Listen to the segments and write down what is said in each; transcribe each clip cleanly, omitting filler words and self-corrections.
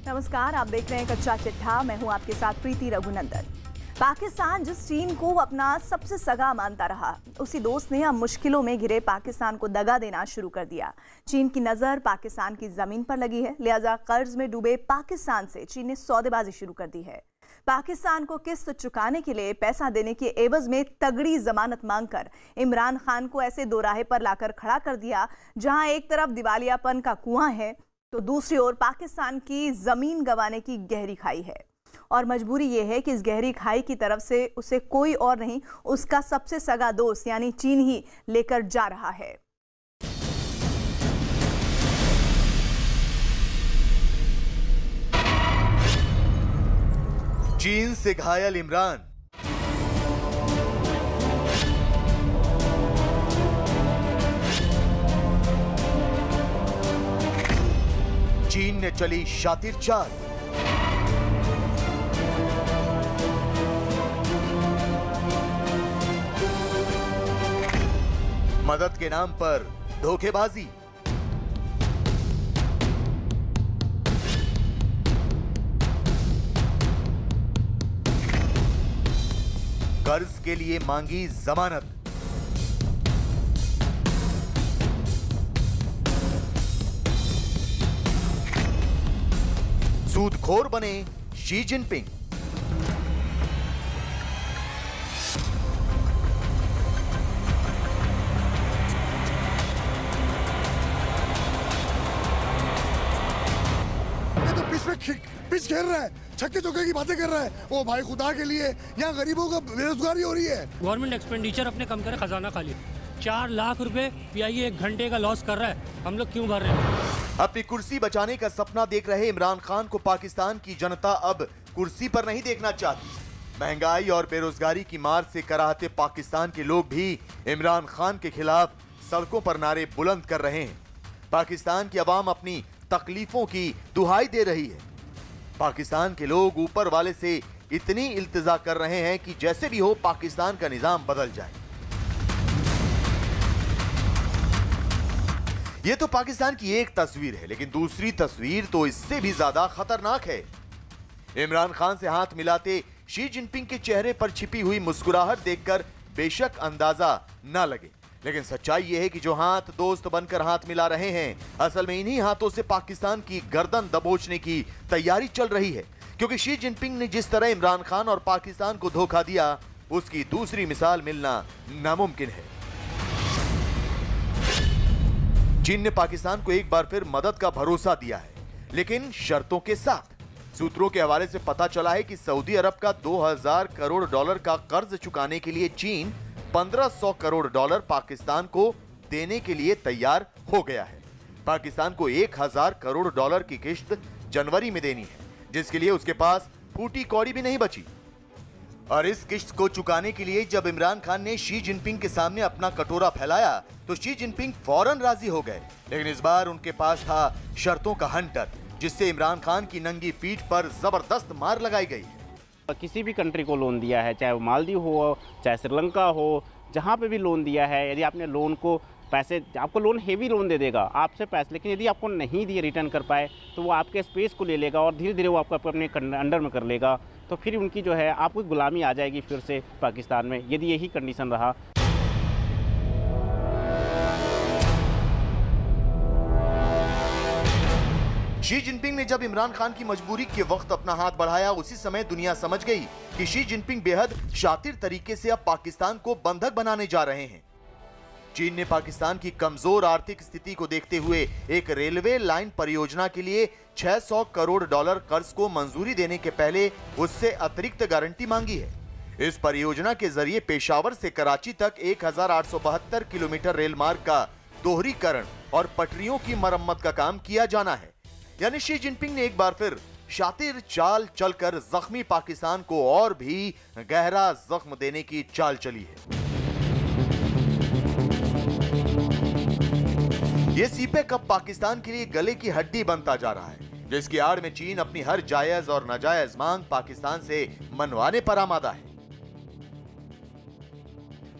नमस्कार, आप देख रहे हैं कच्चा चिट्ठा। मैं हूं आपके साथ प्रीति रघुनंदन। पाकिस्तान जिस चीन को अपना सबसे सगा मानता रहा, उसी दोस्त ने अब मुश्किलों में घिरे पाकिस्तान को दगा देना शुरू कर दिया। चीन की नजर पाकिस्तान की जमीन पर लगी है, लिहाजा कर्ज में डूबे पाकिस्तान से चीन ने सौदेबाजी शुरू कर दी है। पाकिस्तान को किस्त चुकाने के लिए पैसा देने के एवज में तगड़ी जमानत मांगकर इमरान खान को ऐसे दोराहे पर लाकर खड़ा कर दिया, जहां एक तरफ दिवालियापन का कुआं है तो दूसरी ओर पाकिस्तान की जमीन गंवाने की गहरी खाई है। और मजबूरी यह है कि इस गहरी खाई की तरफ से उसे कोई और नहीं, उसका सबसे सगा दोस्त यानी चीन ही लेकर जा रहा है। चीन से घायल इमरान। चीन ने चली शातिर चाल। मदद के नाम पर धोखेबाजी। कर्ज के लिए मांगी जमानत। सूदखोर बने शी जिनपिंग। पिच खेल रहा है, छक्के चौके की बातें कर रहा है। ओ भाई खुदा के लिए, यहाँ गरीबों का बेरोजगारी हो रही है। गवर्नमेंट एक्सपेंडिचर अपने कम करे, खजाना खाली। 4 लाख रुपए पीआईए 1 घंटे का लॉस कर रहा है, हम लोग क्यों भर रहे हैं? अपनी कुर्सी बचाने का सपना देख रहे इमरान खान को पाकिस्तान की जनता अब कुर्सी पर नहीं देखना चाहती। महंगाई और बेरोजगारी की मार से कराहते पाकिस्तान के लोग भी इमरान खान के खिलाफ सड़कों पर नारे बुलंद कर रहे हैं। पाकिस्तान की आवाम अपनी तकलीफों की दुहाई दे रही है। पाकिस्तान के लोग ऊपर वाले से इतनी इल्तिजा कर रहे हैं कि जैसे भी हो पाकिस्तान का निजाम बदल जाए। यह तो पाकिस्तान की एक तस्वीर है, लेकिन दूसरी तस्वीर तो इससे भी ज्यादा खतरनाक है। इमरान खान से हाथ मिलाते शी जिनपिंग के चेहरे पर छिपी हुई मुस्कुराहट देखकर बेशक अंदाजा न लगे, लेकिन सच्चाई यह है कि जो हाथ दोस्त बनकर हाथ मिला रहे हैं, असल में इन्हीं हाथों से पाकिस्तान की गर्दन दबोचने की तैयारी चल रही है। क्योंकि शी जिनपिंग ने जिस तरह इमरान खान और पाकिस्तान को धोखा दिया, उसकी दूसरी मिसाल मिलना नामुमकिन है। चीन ने पाकिस्तान को एक बार फिर मदद का भरोसा दिया है, लेकिन शर्तों के साथ। सूत्रों के हवाले से पता चला है कि सऊदी अरब का 2000 करोड़ डॉलर का कर्ज चुकाने के लिए चीन 1500 करोड़ डॉलर पाकिस्तान को देने के लिए तैयार हो गया है। पाकिस्तान को 1000 करोड़ डॉलर की किश्त जनवरी में देनी है, जिसके लिए उसके पास फूटी कौड़ी भी नहीं बची। और इस किश्त को चुकाने के लिए जब इमरान खान ने शी जिनपिंग के सामने अपना कटोरा फैलाया तो शी जिनपिंग फौरन राजी हो गए। लेकिन इस बार उनके पास था शर्तों का हंटर, जिससे इमरान खान की नंगी पीठ पर जबरदस्त मार लगाई गई। किसी भी कंट्री को लोन दिया है, चाहे वो मालदीव हो, चाहे श्रीलंका हो, जहाँ पे भी लोन दिया है, यदि आपने लोन को पैसे, आपको लोन हेवी लोन दे देगा आपसे पैसे, लेकिन यदि आपको नहीं दिए रिटर्न कर पाए तो वो आपके स्पेस को ले लेगा और धीरे धीरे वो आपको अपने अंडर में कर लेगा। तो फिर उनकी जो है आपको गुलामी आ जाएगी फिर से पाकिस्तान में, यदि यही कंडीशन रहा। शी जिनपिंग ने जब इमरान खान की मजबूरी के वक्त अपना हाथ बढ़ाया, उसी समय दुनिया समझ गई कि शी जिनपिंग बेहद शातिर तरीके से अब पाकिस्तान को बंधक बनाने जा रहे हैं। चीन ने पाकिस्तान की कमजोर आर्थिक स्थिति को देखते हुए एक रेलवे लाइन परियोजना के लिए 600 करोड़ डॉलर कर्ज को मंजूरी देने के पहले उससे अतिरिक्त गारंटी मांगी है। इस परियोजना के जरिए पेशावर से कराची तक 1872 किलोमीटर रेल मार्ग का दोहरीकरण और पटरियों की मरम्मत का काम किया जाना है। यानी शी जिनपिंग ने एक बार फिर शातिर चाल चलकर जख्मी पाकिस्तान को और भी गहरा जख्म देने की चाल चली है। ये सीपेक अब पाकिस्तान के लिए गले की हड्डी बनता जा रहा है, जिसकी आड़ में चीन अपनी हर जायज और नाजायज मांग पाकिस्तान से मनवाने पर आमादा है।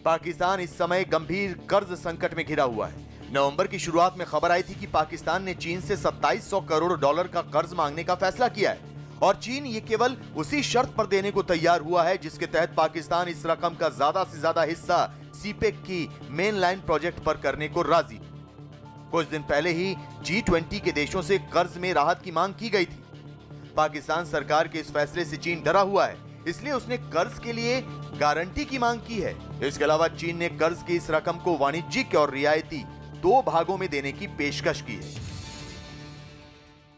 पाकिस्तान इस समय गंभीर कर्ज संकट में घिरा हुआ है। नवंबर की शुरुआत में खबर आई थी कि पाकिस्तान ने चीन से 2700 करोड़ डॉलर का कर्ज मांगने का फैसला किया है और चीन ये केवल उसी शर्त पर देने को तैयार हुआ है जिसके तहत पाकिस्तान इस रकम का ज्यादा से ज्यादा हिस्सा सीपेक की मेन लाइन प्रोजेक्ट पर करने को राजी। कुछ दिन पहले ही G20 के देशों से कर्ज में राहत की मांग की गई थी। पाकिस्तान सरकार के इस फैसले से चीन डरा हुआ है, इसलिए उसने कर्ज के लिए गारंटी की मांग की है। इसके अलावा चीन ने कर्ज की इस रकम को वाणिज्यिक और रियायती 2 भागों में देने की पेशकश की है।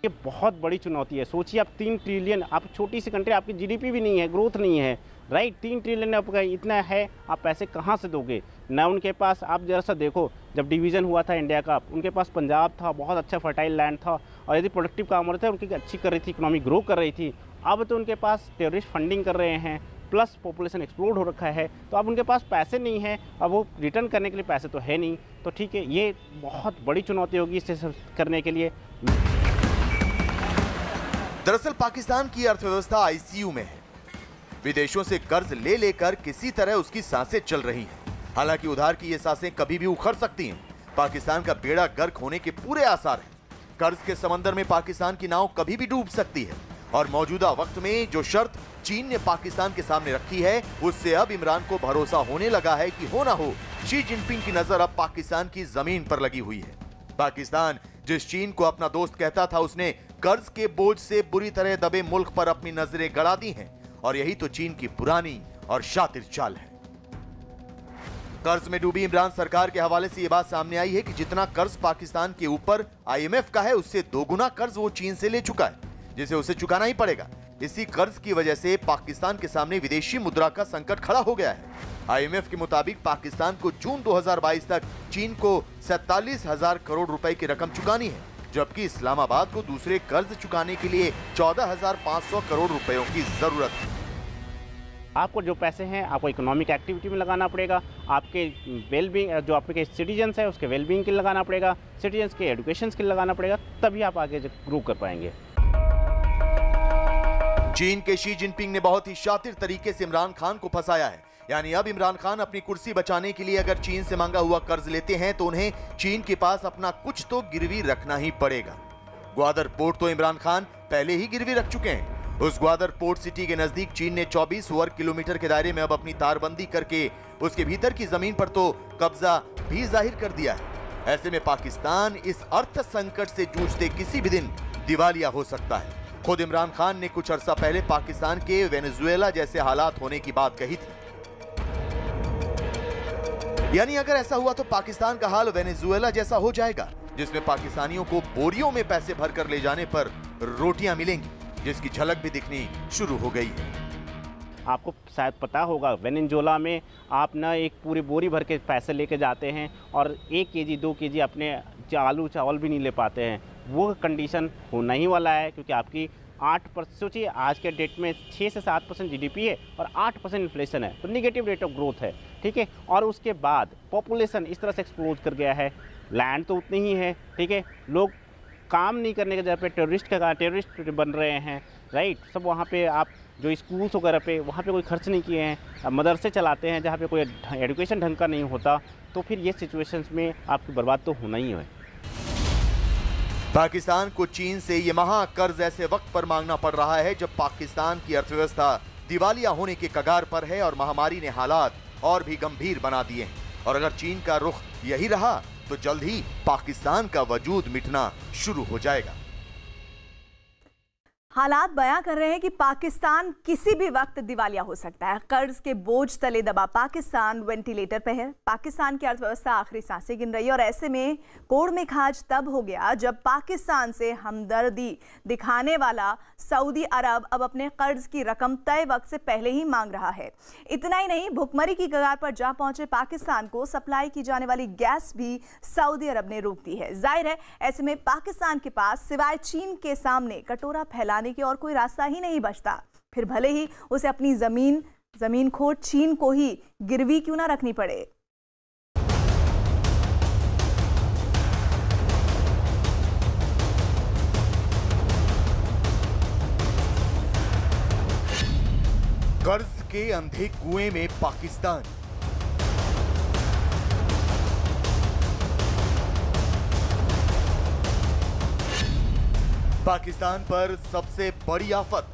ये बहुत बड़ी चुनौती है। सोचिए आप 3 ट्रिलियन, आप छोटी सी कंट्री, आपकी जीडीपी भी नहीं है, ग्रोथ नहीं है, राइट। 3 ट्रिलियन आपका इतना है, आप पैसे कहाँ से दोगे ना? उनके पास, आप जरा सा देखो, जब डिवीज़न हुआ था इंडिया का, उनके पास पंजाब था, बहुत अच्छा फर्टाइल लैंड था और यदि प्रोडक्टिव काम हो रहे थे, उनकी अच्छी कर रही थी, इकोनॉमी ग्रो कर रही थी। अब तो उनके पास टेररिस्ट फंडिंग कर रहे हैं, प्लस पॉपुलेशन एक्सप्लोड हो रखा है, तो अब उनके पास पैसे नहीं है, अब वो रिटर्न करने के लिए पैसे तो है नहीं। तो ठीक है, ये बहुत बड़ी चुनौती होगी इसे करने के लिए। दरअसल पाकिस्तान की अर्थव्यवस्था आईसीयू में है। विदेशों से कर्ज ले लेकर किसी तरह उसकी सांसें चल रही हैं। हालांकि उधार की ये सांसें कभी भी उखड़ सकती हैं। पाकिस्तान का बेड़ा गर्क होने के पूरे आसार हैं। कर्ज के समंदर में पाकिस्तान की नाव कभी भी डूब सकती है और मौजूदा वक्त में जो शर्त चीन ने पाकिस्तान के सामने रखी है, उससे अब इमरान को भरोसा होने लगा है कि हो ना हो शी जिनपिंग की नजर अब पाकिस्तान की जमीन पर लगी हुई है। पाकिस्तान जिस चीन को अपना दोस्त कहता था, उसने कर्ज के बोझ से बुरी तरह दबे मुल्क पर अपनी नजरें गड़ा दी हैं और यही तो चीन की पुरानी और शातिर चाल है। कर्ज में डूबी इमरान सरकार के हवाले से यह बात सामने आई है कि जितना कर्ज पाकिस्तान के ऊपर IMF का है, उससे 2 गुना कर्ज वो चीन से ले चुका है, जिसे उसे चुकाना ही पड़ेगा। इसी कर्ज की वजह से पाकिस्तान के सामने विदेशी मुद्रा का संकट खड़ा हो गया है। IMF के मुताबिक पाकिस्तान को जून 2022 तक चीन को 47,000 करोड़ रुपए की रकम चुकानी है, जबकि इस्लामाबाद को दूसरे कर्ज चुकाने के लिए 14,500 करोड़ रुपयों की जरूरत है। आपको जो पैसे हैं आपको इकोनॉमिक एक्टिविटी में लगाना पड़ेगा, आपके वेलबींग, जो आपके सिटीजन्स है उसके वेलबींग के लिए लगाना पड़ेगा, सिटीजन्स के एजुकेशन के लिए लगाना पड़ेगा, तभी आप आगे ग्रो कर पाएंगे। चीन के शी जिनपिंग ने बहुत ही शातिर तरीके से इमरान खान को फंसाया है। यानी अब इमरान खान अपनी कुर्सी बचाने के लिए अगर चीन से मांगा हुआ कर्ज लेते हैं तो उन्हें चीन के पास अपना कुछ तो गिरवी रखना ही पड़ेगा। ग्वादर पोर्ट तो इमरान खान पहले ही गिरवी रख चुके हैं। उस ग्वादर पोर्ट सिटी के नजदीक चीन ने 24 वर्ग किलोमीटर के दायरे में अब अपनी तारबंदी करके उसके भीतर की जमीन पर तो कब्जा भी जाहिर कर दिया है। ऐसे में पाकिस्तान इस अर्थ संकट से जूझते किसी भी दिन दिवालिया हो सकता है। खुद इमरान खान ने कुछ अरसा पहले पाकिस्तान के वेनेजुएला जैसे हालात होने की बात कही थी। यानी अगर ऐसा हुआ तो पाकिस्तान का हाल वेनेजुएला जैसा हो जाएगा, जिसमें पाकिस्तानियों को बोरियों में पैसे भरकर ले जाने पर रोटियां मिलेंगी, जिसकी झलक भी दिखनी शुरू हो गई है। आपको शायद पता होगा वेनेजुएला में आप ना एक पूरी बोरी भर के पैसे लेके जाते हैं और 1 केजी 2 केजी अपने आलू चावल भी नहीं ले पाते हैं। वो कंडीशन होना ही वाला है, क्योंकि आपकी 8%, सोचिए आज के डेट में 6 से 7% जीडीपी है और 8% इन्फ्लेशन है, तो निगेटिव रेट ऑफ ग्रोथ है, ठीक है। और उसके बाद पॉपुलेशन इस तरह से एक्सप्लोड कर गया है, लैंड तो उतनी ही है, ठीक है। लोग काम नहीं करने के जगह पे टेररिस्ट बन रहे हैं, राइट। सब वहाँ पे आप जो स्कूल्स वगैरह पे वहाँ पे कोई खर्च नहीं किए हैं, मदरसे चलाते हैं जहाँ पे कोई एजुकेशन ढंग का नहीं होता, तो फिर ये सिचुएशंस में आपकी बर्बाद तो होना ही है। पाकिस्तान को चीन से ये महाकर्ज ऐसे वक्त पर मांगना पड़ रहा है जब पाकिस्तान की अर्थव्यवस्था दिवालिया होने के कगार पर है और महामारी ने हालात और भी गंभीर बना दिए हैं। और अगर चीन का रुख यही रहा तो जल्द ही पाकिस्तान का वजूद मिटना शुरू हो जाएगा। हालात बयां कर रहे हैं कि पाकिस्तान किसी भी वक्त दिवालिया हो सकता है। कर्ज के बोझ तले दबा पाकिस्तान वेंटिलेटर पे है। पाकिस्तान की अर्थव्यवस्था आखिरी सांसें गिन रही है और ऐसे में कोड़ में खाज तब हो गया जब पाकिस्तान से हमदर्दी दिखाने वाला सऊदी अरब अब अपने कर्ज की रकम तय वक्त से पहले ही मांग रहा है। इतना ही नहीं, भुखमरी की कगार पर जा पहुंचे पाकिस्तान को सप्लाई की जाने वाली गैस भी सऊदी अरब ने रोक दी है। जाहिर है ऐसे में पाकिस्तान के पास सिवाय चीन के सामने कटोरा फैलाने की और कोई रास्ता ही नहीं बचता। फिर भले ही उसे अपनी जमीन खोर चीन को ही गिरवी क्यों ना रखनी पड़े। कर्ज के अंधे कुएं में पाकिस्तान। पाकिस्तान पर सबसे बड़ी आफत।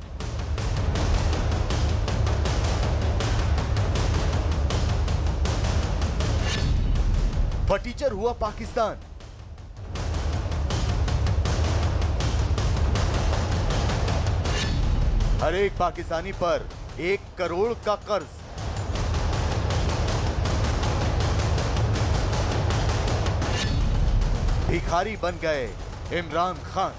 फटीचर हुआ पाकिस्तान। हर एक पाकिस्तानी पर 1 करोड़ का कर्ज। भिखारी बन गए इमरान खान।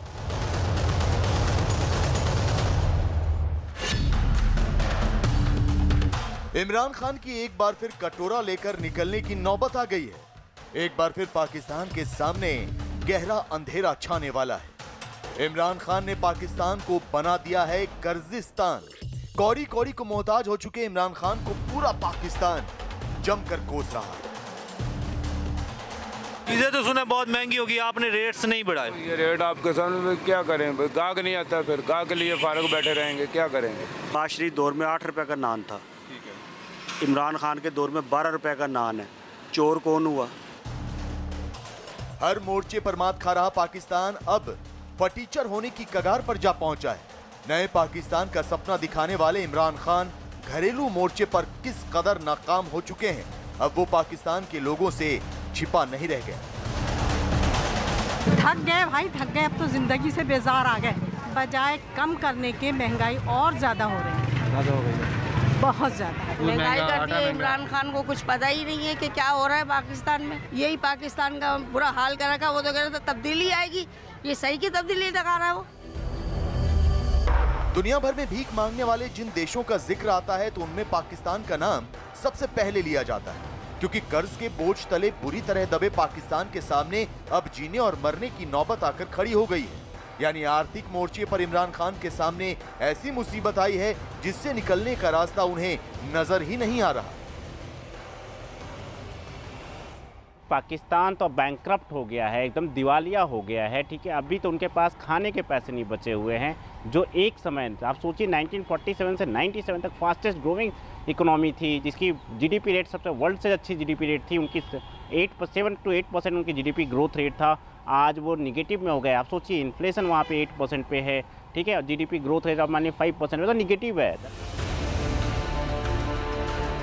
इमरान खान की एक बार फिर कटोरा लेकर निकलने की नौबत आ गई है। एक बार फिर पाकिस्तान के सामने गहरा अंधेरा छाने वाला है। इमरान खान ने पाकिस्तान को बना दिया है कर्जिस्तान। कौड़ी कौड़ी को मोहताज हो चुके इमरान खान को पूरा पाकिस्तान जमकर कोस रहा है। चीजें तो सुने बहुत महंगी होगी, आपने रेट्स नहीं बढ़ाए। ये रेट आपके सामने क्या करें, गाहक नहीं आता, फिर गाहक के लिए फारग बैठे रहेंगे, क्या करेंगे। माशरी दौर में 8 रुपए का नान था, इमरान खान के दौर में 12 रुपए का नान है। चोर कौन हुआ? हर मोर्चे पर मात खा रहा पाकिस्तान अब फटीचर होने की कगार पर जा पहुंचा है। नए पाकिस्तान का सपना दिखाने वाले इमरान खान घरेलू मोर्चे पर किस कदर नाकाम हो चुके हैं, अब वो पाकिस्तान के लोगों से छिपा नहीं रह गए। थक गए भाई, थक गए। अब तो जिंदगी से बेजार आ गए। बजाय कम करने के महंगाई और ज्यादा हो रही है, बहुत ज्यादा महंगाई कर दी है। इमरान खान को कुछ पता ही नहीं है कि क्या हो रहा है पाकिस्तान में। यही पाकिस्तान का बुरा हाल कर रखा। वो तो कह रहा था तब्दीली आएगी, ये सही की तब्दीली दिखा रहा है वो। दुनिया भर में भीख मांगने वाले जिन देशों का जिक्र आता है तो उनमें पाकिस्तान का नाम सबसे पहले लिया जाता है, क्योंकि कर्ज के बोझ तले बुरी तरह दबे पाकिस्तान के सामने अब जीने और मरने की नौबत आकर खड़ी हो गई है। यानी आर्थिक मोर्चे पर इमरान खान के सामने ऐसी मुसीबत आई है जिससे निकलने का रास्ता उन्हें नजर ही नहीं आ रहा। पाकिस्तान तो बैंकक्रप्ट हो गया है, एकदम दिवालिया हो गया है। ठीक है, अभी तो उनके पास खाने के पैसे नहीं बचे हुए हैं। जो एक समय आप सोचिए 1947 से 97 तक फास्टेस्ट ग्रोइंग इकोनॉमी थी, जिसकी जीडीपी रेट सबसे वर्ल्ड से अच्छी जीडीपी रेट थी। उनकी 7 to 8% उनकी जीडीपी ग्रोथ रेट था। आज वो निगेटिव में हो गया। आप सोचिए इन्फ्लेशन वहाँ पे 8% पे है। ठीक है, और जीडीपी ग्रोथ रेट आप मानिए 5% में, तो निगेटिव है।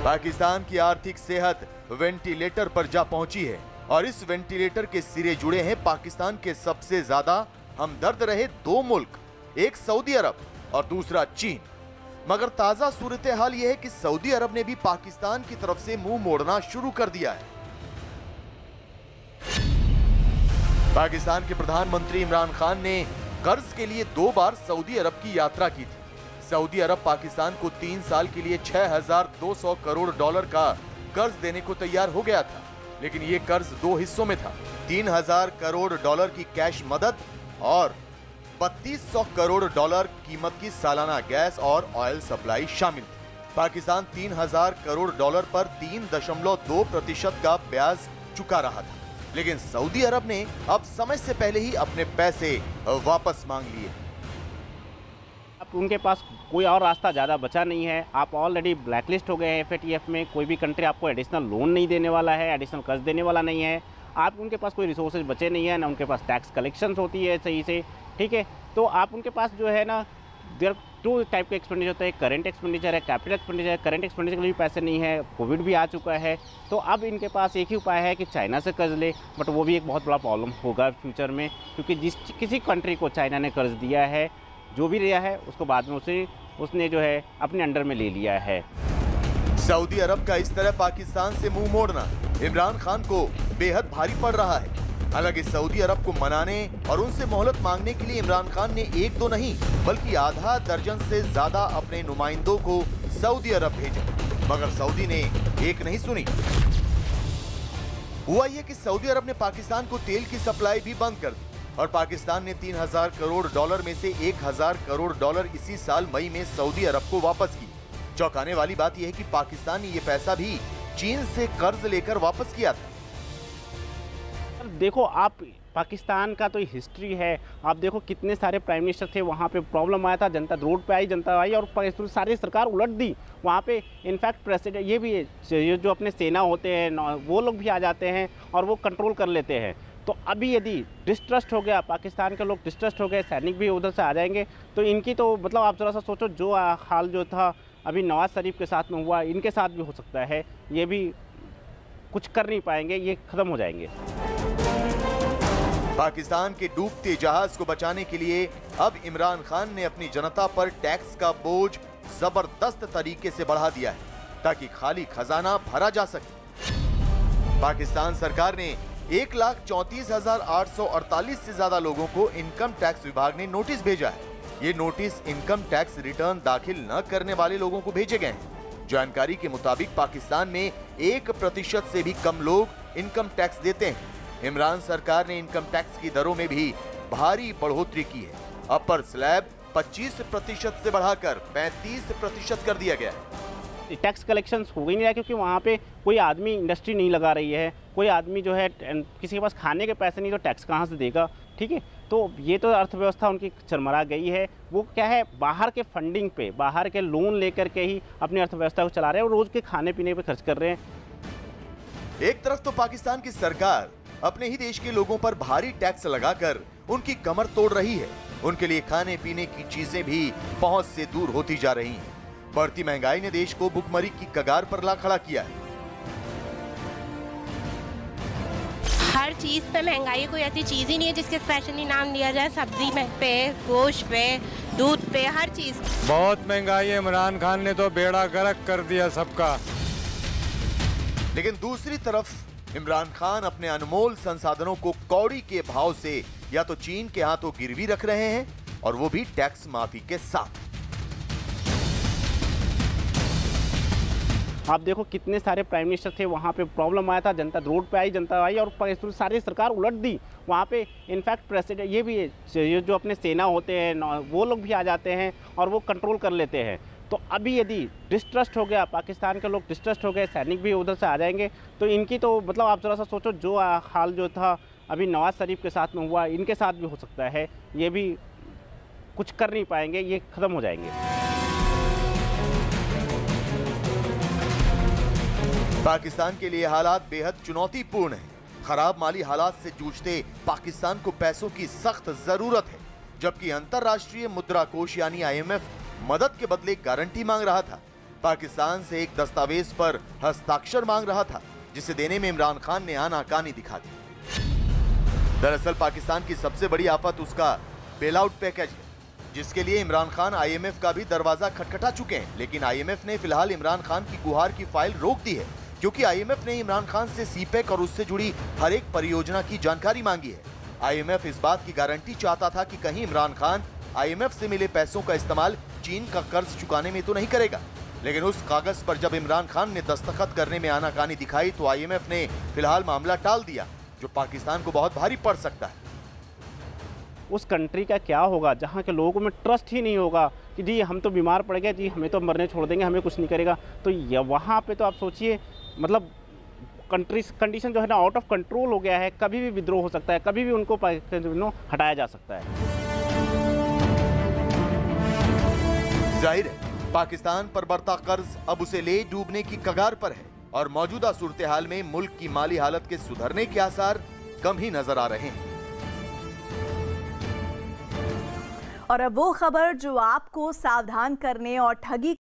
पाकिस्तान की आर्थिक सेहत वेंटिलेटर पर जा पहुंची है और इस वेंटिलेटर के सिरे जुड़े हैं पाकिस्तान के सबसे ज्यादा हमदर्द रहे 2 मुल्क, एक सऊदी अरब और दूसरा चीन। मगर ताजा सूरत हाल यह है कि सऊदी अरब ने भी पाकिस्तान की तरफ से मुंह मोड़ना शुरू कर दिया है। पाकिस्तान के प्रधानमंत्री इमरान खान ने कर्ज के लिए 2 बार सऊदी अरब की यात्रा की थी। सऊदी अरब पाकिस्तान को 3 साल के लिए $6,200 करोड़ का कर्ज देने को तैयार हो गया था, लेकिन ये कर्ज 2 हिस्सों में था। $3,000 करोड़ की कैश मदद और $3,200 करोड़ कीमत की सालाना गैस और ऑयल सप्लाई शामिल थी। पाकिस्तान $3,000 करोड़ पर 3.2% का ब्याज चुका रहा था, लेकिन सऊदी अरब ने अब समय से पहले ही अपने पैसे वापस मांग लिए। अब उनके पास कोई और रास्ता ज़्यादा बचा नहीं है। आप ऑलरेडी ब्लैकलिस्ट हो गए हैं FATF में। कोई भी कंट्री आपको एडिशनल लोन नहीं देने वाला है, एडिशनल कर्ज देने वाला नहीं है। आप उनके पास कोई रिसोर्सेज बचे नहीं है, ना उनके पास टैक्स कलेक्शंस होती है सही से। ठीक है, तो आप उनके पास जो है ना, देयर 2 टाइप के एक्सपेंडिचर होता है। करंट एक्सपेंडिचर है, कैपिटल एक्सपेंडिचर। करंट एक्सपेंडिचर के लिए भी पैसे नहीं है, कोविड भी आ चुका है। तो अब इनके पास एक ही उपाय है कि चाइना से कर्ज ले, बट वो भी एक बहुत बड़ा प्रॉब्लम होगा फ्यूचर में, क्योंकि किसी कंट्री को चाइना ने कर्ज दिया है, जो भी लिया है उसको बाद में उसने जो है अपने अंडर में ले लिया है। सऊदी अरब का इस तरह पाकिस्तान से मुंह मोड़ना इमरान खान को बेहद भारी पड़ रहा है। हालांकि सऊदी अरब को मनाने और उनसे मोहलत मांगने के लिए इमरान खान ने 1-2 नहीं बल्कि आधा दर्जन से ज्यादा अपने नुमाइंदों को सऊदी अरब भेजा, मगर सऊदी ने एक नहीं सुनी। हुआ ये कि सऊदी अरब ने पाकिस्तान को तेल की सप्लाई भी बंद कर दी और पाकिस्तान ने $3,000 करोड़ में से $1,000 करोड़ इसी साल मई में सऊदी अरब को वापस की। चौंकाने वाली बात यह है कि पाकिस्तान ने यह पैसा भी चीन से कर्ज लेकर वापस किया था। देखो, आप पाकिस्तान का तो हिस्ट्री है। आप देखो कितने सारे प्राइम मिनिस्टर थे, वहाँ पे प्रॉब्लम आया था, जनता रोड पे आई, जनता आई और सारी सरकार उलट दी। वहाँ पे इनफैक्ट प्रेसिडेंट ये भी जो अपने सेना होते हैं वो लोग भी आ जाते हैं और वो कंट्रोल कर लेते हैं। तो अभी यदि डिस्ट्रस्ट हो गया, पाकिस्तान के लोग डिस्ट्रस्ट हो गए, सैनिक भी उधर से आ जाएंगे, तो इनकी तो मतलब आप ज़रा सा सोचो, जो हाल जो था अभी नवाज शरीफ के साथ में हुआ, इनके साथ भी हो सकता है। ये भी कुछ कर नहीं पाएंगे, ये ख़त्म हो जाएंगे। पाकिस्तान के डूबते जहाज को बचाने के लिए अब इमरान खान ने अपनी जनता पर टैक्स का बोझ जबरदस्त तरीके से बढ़ा दिया है, ताकि खाली खजाना भरा जा सके। पाकिस्तान सरकार ने 1,34,848 से ज्यादा लोगों को इनकम टैक्स विभाग ने नोटिस भेजा है। ये नोटिस इनकम टैक्स रिटर्न दाखिल न करने वाले लोगों को भेजे गए हैं। जानकारी के मुताबिक पाकिस्तान में 1% से भी कम लोग इनकम टैक्स देते हैं। इमरान सरकार ने इनकम टैक्स की दरों में भी भारी बढ़ोतरी की है। अपर स्लैब 25% से बढ़ाकर 35% कर दिया गया है। टैक्स कलेक्शंस हो ही नहीं रहा, क्योंकि वहाँ पे कोई आदमी इंडस्ट्री नहीं लगा रही है, कोई आदमी जो है किसी के पास खाने के पैसे नहीं, तो टैक्स कहाँ से देगा। ठीक है, तो ये तो अर्थव्यवस्था उनकी चरमरा गई है। वो क्या है, बाहर के फंडिंग पे, बाहर के लोन लेकर के ही अपनी अर्थव्यवस्था को चला रहे हैं और रोज के खाने पीने पे खर्च कर रहे हैं। एक तरफ तो पाकिस्तान की सरकार अपने ही देश के लोगों पर भारी टैक्स लगाकर उनकी कमर तोड़ रही है। उनके लिए खाने पीने की चीजें भी पहुंच से दूर होती जा रही हैं। बढ़ती महंगाई ने देश को भुखमरी की कगार पर ला खड़ा किया है। हर चीज पे महंगाई, कोई ऐसी चीज ही नहीं है जिसके स्पेशल इनाम दिया जाए। सब्जी में पे, गोश्त पे, दूध पे, हर चीज बहुत महंगाई है। इमरान खान ने तो बेड़ा गर्क कर दिया सबका। लेकिन दूसरी तरफ इमरान खान अपने अनमोल संसाधनों को कौड़ी के भाव से या तो चीन के हाथों गिरवी रख रहे हैं, और वो भी टैक्स माफी के साथ। आप देखो कितने सारे प्राइम मिनिस्टर थे, वहाँ पे प्रॉब्लम आया था, जनता रोड पे आई, जनता आई और सारी सरकार उलट दी। वहाँ पे इनफैक्ट प्रेसिडेंट ये भी ये जो अपने सेना होते हैं वो लोग भी आ जाते हैं और वो कंट्रोल कर लेते हैं। तो अभी यदि डिस्ट्रस्ट हो गया, पाकिस्तान के लोग डिस्ट्रस्ट हो गए, सैनिक भी उधर से आ जाएंगे, तो इनकी तो मतलब आप ज़रा सा सोचो, जो हाल जो था अभी नवाज शरीफ के साथ में हुआ, इनके साथ भी हो सकता है। ये भी कुछ कर नहीं पाएंगे, ये ख़त्म हो जाएंगे। पाकिस्तान के लिए हालात बेहद चुनौतीपूर्ण हैं। खराब माली हालात से जूझते पाकिस्तान को पैसों की सख्त जरूरत है, जबकि अंतर्राष्ट्रीय मुद्रा कोष यानी IMF मदद के बदले गारंटी मांग रहा था। पाकिस्तान से एक दस्तावेज पर हस्ताक्षर मांग रहा था, जिसे देने में इमरान खान ने आनाकानी दिखा दी। दरअसल पाकिस्तान की सबसे बड़ी आफत उसका बेलआउट पैकेज है, जिसके लिए इमरान खान IMF का भी दरवाजा खटखटा चुके हैं। लेकिन IMF ने फिलहाल इमरान खान की गुहार की फाइल रोक दी है, क्योंकि IMF ने इमरान खान से CPEC और उससे जुड़ी हर एक परियोजना की जानकारी मांगी है। IMF इस बात की गारंटी चाहता था कि कहीं इमरान खान IMF से मिले पैसों का इस्तेमाल चीन का कर्ज चुकाने में तो नहीं करेगा। लेकिन उस कागज पर जब इमरान खान ने दस्तखत करने में आनाकानी दिखाई, तो IMF ने फिलहाल मामला टाल दिया, जो पाकिस्तान को बहुत भारी पड़ सकता है। उस कंट्री का क्या होगा जहाँ के लोगों में ट्रस्ट ही नहीं होगा कि जी हम तो बीमार पड़ गए, जी हमें तो मरने छोड़ देंगे, हमें कुछ नहीं करेगा। तो वहाँ पे तो आप सोचिए, मतलब कंडीशन जो है ना आउट ऑफ कंट्रोल हो गया है। कभी भी विद्रोह हो सकता है, कभी भी उनको हटाया जा सकता है। जाहिर है पाकिस्तान पर बढ़ता कर्ज अब उसे ले डूबने की कगार पर है, और मौजूदा सूरत हाल में मुल्क की माली हालत के सुधरने के आसार कम ही नजर आ रहे हैं। और अब वो खबर जो आपको सावधान करने और ठगी